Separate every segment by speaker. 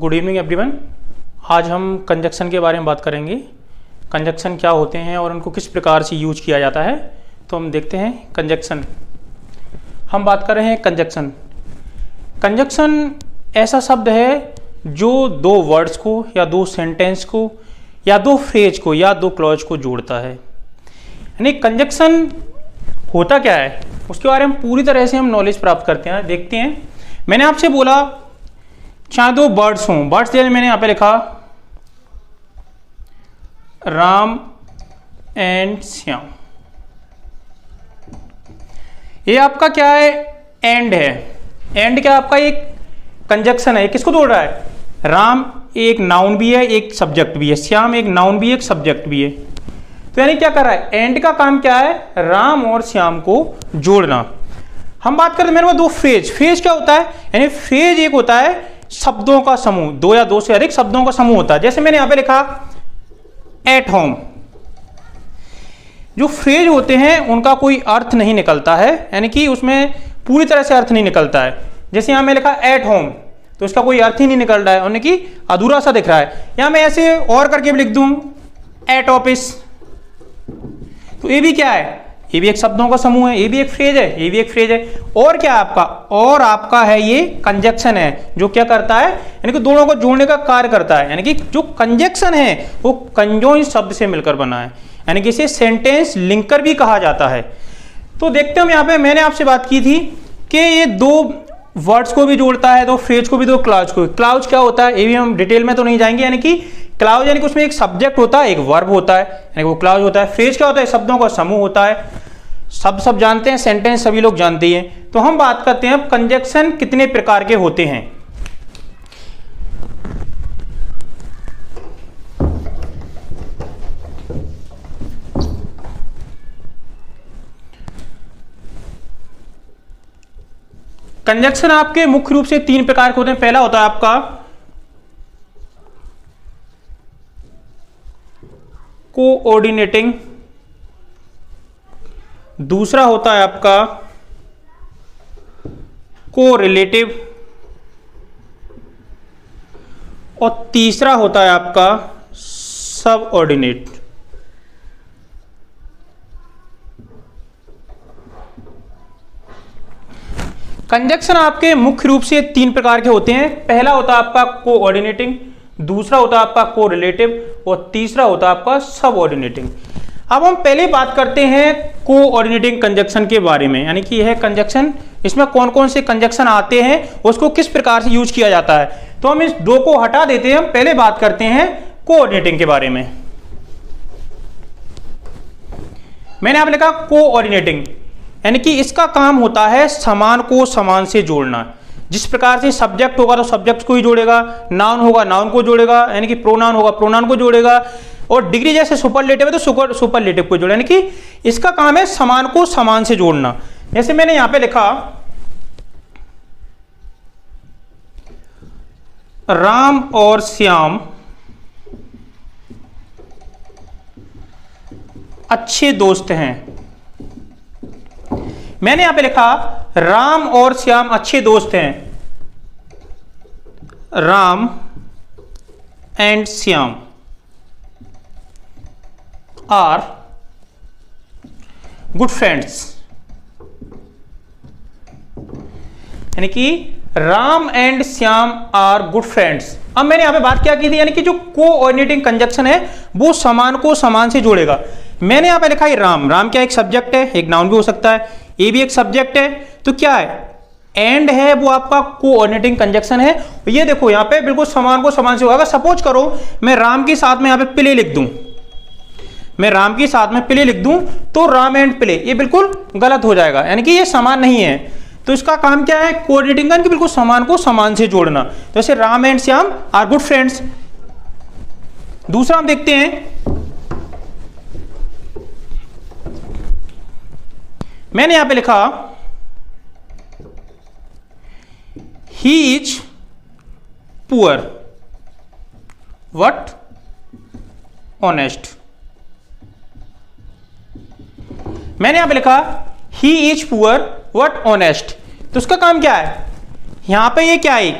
Speaker 1: Good evening everyone. आज हम conjunction के बारे में बात करेंगे। कंजक्शन क्या होते हैं और उनको किस प्रकार से यूज किया जाता है, तो हम देखते हैं कंजक्शन। हम बात कर रहे हैं कंजक्शन। कंजक्शन ऐसा शब्द है जो दो वर्ड्स को या दो सेंटेंस को या दो फ्रेज को या दो क्लॉज को जोड़ता है। यानी कंजक्शन होता क्या है उसके बारे में पूरी तरह से हम नॉलेज प्राप्त करते हैं। देखते हैं, मैंने आपसे बोला चाहे दो बर्ड्स हों, बर्ड्स जैसे मैंने यहाँ पे लिखा राम एंड श्याम। ये आपका क्या है, एंड है। एंड क्या आपका एक कंजक्शन है, किसको जोड़ रहा है? राम एक नाउन भी है, एक सब्जेक्ट भी है, श्याम एक नाउन भी है, एक सब्जेक्ट भी है। तो यानी क्या कर रहा है, एंड का काम क्या है, राम और श्याम को जोड़ना। हम बात करते हैं मेरे पास दो फ्रेज। फ्रेज क्या होता है, यानी फ्रेज एक होता है शब्दों का समूह, दो या दो से अधिक शब्दों का समूह होता है। जैसे मैंने यहां पे लिखा एट होम। जो फ्रेज होते हैं उनका कोई अर्थ नहीं निकलता है, यानी कि उसमें पूरी तरह से अर्थ नहीं निकलता है। जैसे यहां मैं लिखा एट होम, तो इसका कोई अर्थ ही नहीं निकल रहा है, यानी कि अधूरा सा दिख रहा है। यहां मैं ऐसे और करके भी लिख दूं एट ऑफिस, तो ये भी क्या है, ये भी एक शब्दों का समूह है, ये भी एक फ्रेज है, ये भी एक फ्रेज है। और क्या आपका, और आपका है ये कंजक्शन है, जो क्या करता है, यानी कि दोनों को जोड़ने का कार्य करता है। यानी कि जो कंजक्शन है वो कंजोइंट शब्द से मिलकर बना है, यानी कि इसे सेंटेंस लिंकर भी कहा जाता है। तो देखते हम यहाँ पे, मैंने आपसे बात की थी कि ये दो वर्ड्स को भी जोड़ता है, दो फ्रेज को भी, दो क्लाउज को। क्लाउज क्या होता है ये भी हम डिटेल में तो नहीं जाएंगे। यानी कि क्लाउज यानी कि उसमें एक सब्जेक्ट होता है, एक वर्ब होता है, यानी वो क्लाउज होता है। फ्रेज क्या होता है, शब्दों का समूह होता है। शब्द सब जानते हैं, सेंटेंस सभी लोग जानते हैं। तो हम बात करते हैं अब कंजक्शन कितने प्रकार के होते हैं। कंजक्शन आपके मुख्य रूप से तीन प्रकार के होते हैं। पहला होता है आपका कोऑर्डिनेटिंग, दूसरा होता है आपका कोरिलेटिव, और तीसरा होता है आपका सबऑर्डिनेट। कंजक्शन आपके मुख्य रूप से तीन प्रकार के होते हैं। पहला होता है आपका कोऑर्डिनेटिंग, दूसरा होता है आपका कोरिलेटिव, और तीसरा होता है आपका सबऑर्डिनेटिंग। अब हम पहले बात करते हैं कोऑर्डिनेटिंग कंजक्शन के बारे में, यानी कि यह कंजक्शन, इसमें कौन कौन से कंजक्शन आते हैं, उसको किस प्रकार से यूज किया जाता है। तो हम इस दो को हटा देते हैं, हम पहले बात करते हैं कोऑर्डिनेटिंग के बारे में। मैंने आप लिखा कोऑर्डिनेटिंग, यानी कि इसका काम होता है समान को समान से जोड़ना। जिस प्रकार से सब्जेक्ट होगा तो सब्जेक्ट को ही जोड़ेगा, नाउन होगा नाउन को जोड़ेगा, यानी कि प्रोनाउन होगा प्रोनाउन को जोड़ेगा, और डिग्री जैसे सुपरलेटिव है तो सुपरलेटिव को जोड़े। यानी कि इसका काम है समान को समान से जोड़ना। जैसे मैंने यहां पे लिखा राम और श्याम अच्छे दोस्त हैं। मैंने यहां पे लिखा राम और श्याम अच्छे दोस्त हैं। Ram and Shyam are good friends, यानी कि Ram and Shyam are good friends. अब मैंने यहां पे बात क्या की थी, यानी कि जो कोऑर्डिनेटिंग कंजक्शन है वो समान को समान से जोड़ेगा। मैंने यहां पे लिखा है राम, राम क्या एक सब्जेक्ट है, एक नाउन भी हो सकता है, ये भी एक सब्जेक्ट है। तो क्या है, एंड है वो आपका कोऑर्डिनेटिंग कंजक्शन है। ये देखो यहां पे बिल्कुल समान को समान से होगा। सपोज करो मैं राम के साथ में यहां पे प्ले लिख दूं, मैं राम के साथ में प्ले लिख दूं, तो राम एंड प्ले ये बिल्कुल गलत हो जाएगा, यानी कि ये समान नहीं है। तो इसका काम क्या है, कोऑर्डिनेटिंग का बिल्कुल समान को समान से जोड़ना। तो जैसे Ram and Shyam are good friends. दूसरा हम देखते हैं, मैंने यहां पे लिखा he is poor but honest. मैंने यहां पे लिखा he is poor but honest. तो उसका काम क्या है, यहां पे ये क्या है,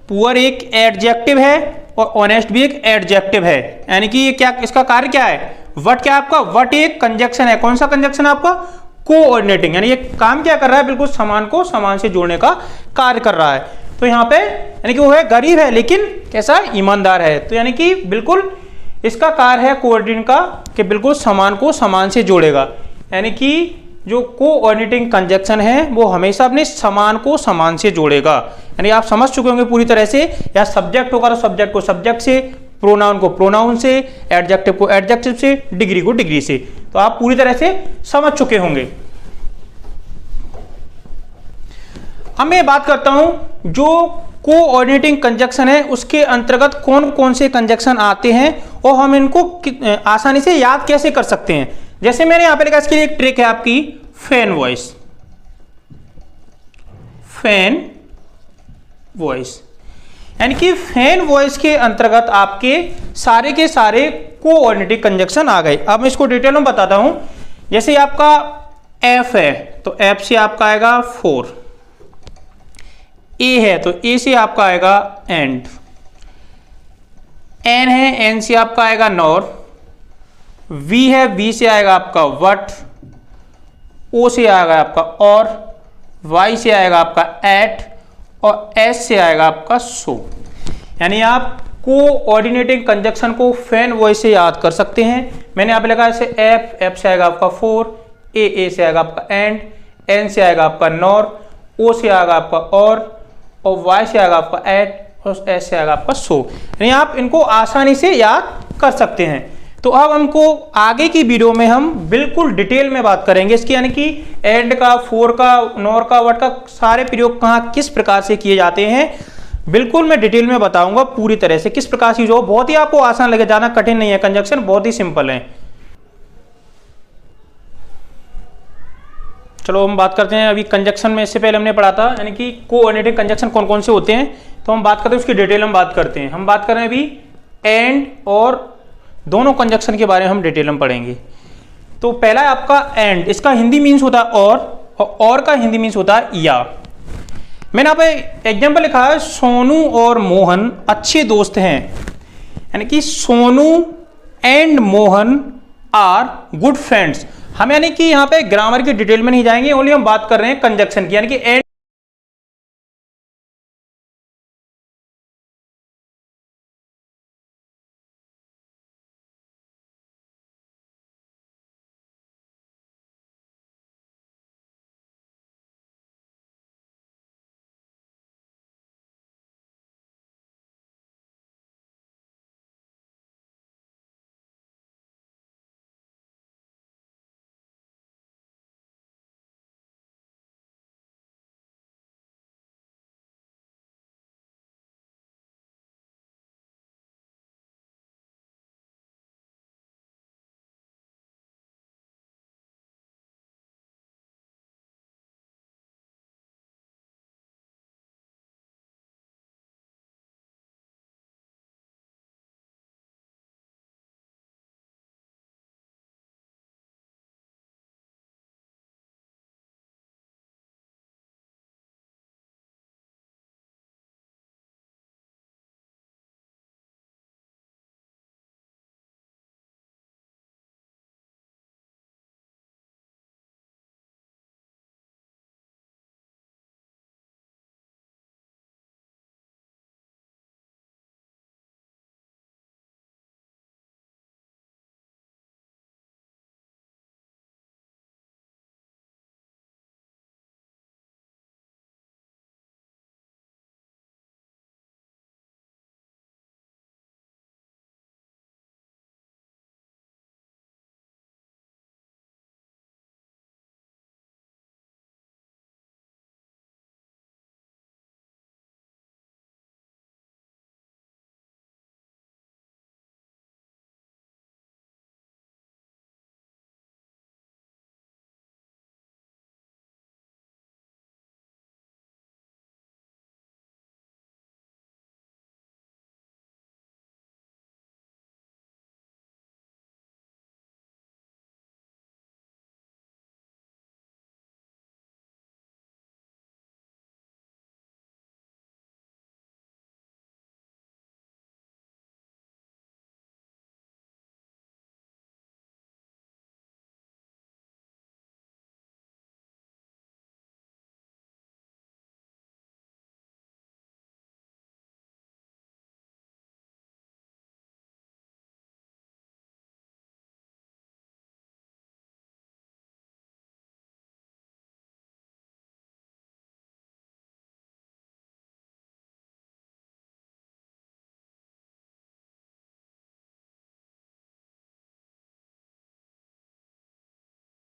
Speaker 1: पुअर एक एडजेक्टिव है और ऑनेस्ट भी एक एडजेक्टिव है, यानी कि ये क्या, इसका कार्य क्या है, वट क्या आपका, वट एक कंजक्शन है। कौन सा कंजक्शन है आपका, कोऑर्डिनेटिंग, यानी ये काम क्या कर रहा है, बिल्कुल समान को समान से जोड़ने का कार्य कर रहा है। तो यहाँ पे यानी कि वो है गरीब है लेकिन कैसा, ईमानदार है। तो यानी कि बिल्कुल इसका कार्य है कोऑर्डिनेटिंग का कि बिल्कुल समान को समान से जोड़ेगा, यानी कि जो कोऑर्डिनेटिंग कंजक्शन है वो हमेशा अपने समान को समान से जोड़ेगा। यानी आप समझ चुके होंगे पूरी तरह से, या सब्जेक्ट होगा तो सब्जेक्ट को सब्जेक्ट से, प्रोनाउन को प्रोनाउन से, एडजेक्टिव को एडजेक्टिव से, डिग्री को डिग्री से। तो आप पूरी तरह से समझ चुके होंगे। अब मैं बात करता हूं जो कोऑर्डिनेटिंग कंजक्शन है उसके अंतर्गत कौन कौन से कंजक्शन आते हैं और हम इनको आसानी से याद कैसे कर सकते हैं। जैसे मैंने यहां पे लिखा, इसके लिए एक ट्रिक है आपकी, फैन वॉइस। फैन वॉइस यानी कि फैन वॉइस के अंतर्गत आपके सारे के सारे कोऑर्डिनेटिंग कंजक्शन आ गए। अब मैं इसको डिटेल में बताता हूं। जैसे आपका एफ है तो एफ से आपका आएगा फोर, ए है तो ए से आपका आएगा एंड, एन है एन से आपका आएगा नॉर, वी है वी से आएगा आपका वट, ओ से आएगा आपका और, वाई से आएगा आपका एट और एस से आएगा आपका सो। यानी आप कोऑर्डिनेटिंग कंजक्शन को फैन वॉइस से याद कर सकते हैं। मैंने यहाँ पे लिखा है एफ, एफ से आएगा आपका फोर, ए से आएगा आपका एंड, एन से आएगा आपका नॉर, ओ से आएगा आपका और वाई से आएगा आपका एट और एस से आएगा आपका सो। यानी आप इनको आसानी से याद कर सकते हैं। तो अब हमको आगे की वीडियो में हम बिल्कुल डिटेल में बात करेंगे इसकी, यानी कि एंड का, फोर का, नॉर का, वट का सारे प्रयोग कहाँ किस प्रकार से किए जाते हैं, बिल्कुल मैं डिटेल में बताऊंगा पूरी तरह से किस प्रकार से। जो बहुत ही आपको आसान लगे, ज्यादा कठिन नहीं है, कंजक्शन बहुत ही सिंपल है। चलो हम बात करते हैं अभी कंजक्शन में। इससे पहले हमने पढ़ा था यानी कि कोऑर्डिनेटिंग कंजक्शन कौन कौन से होते हैं, तो हम बात करते हैं उसकी डिटेल में बात करते हैं। हम बात कर रहे हैं अभी एंड और दोनों कंजक्शन के बारे में हम डिटेल में पढ़ेंगे। तो पहला है आपका एंड, इसका हिंदी मीन्स होता है और का हिंदी मीन्स होता है या। मैंने यहाँ पे एग्जाम्पल लिखा है, सोनू और मोहन अच्छे दोस्त हैं, यानी कि Sonu and Mohan are good friends. हम यानी कि यहाँ पे ग्रामर की डिटेल में नहीं जाएंगे, ओनली हम बात कर रहे हैं कंजक्शन की, यानी कि एंड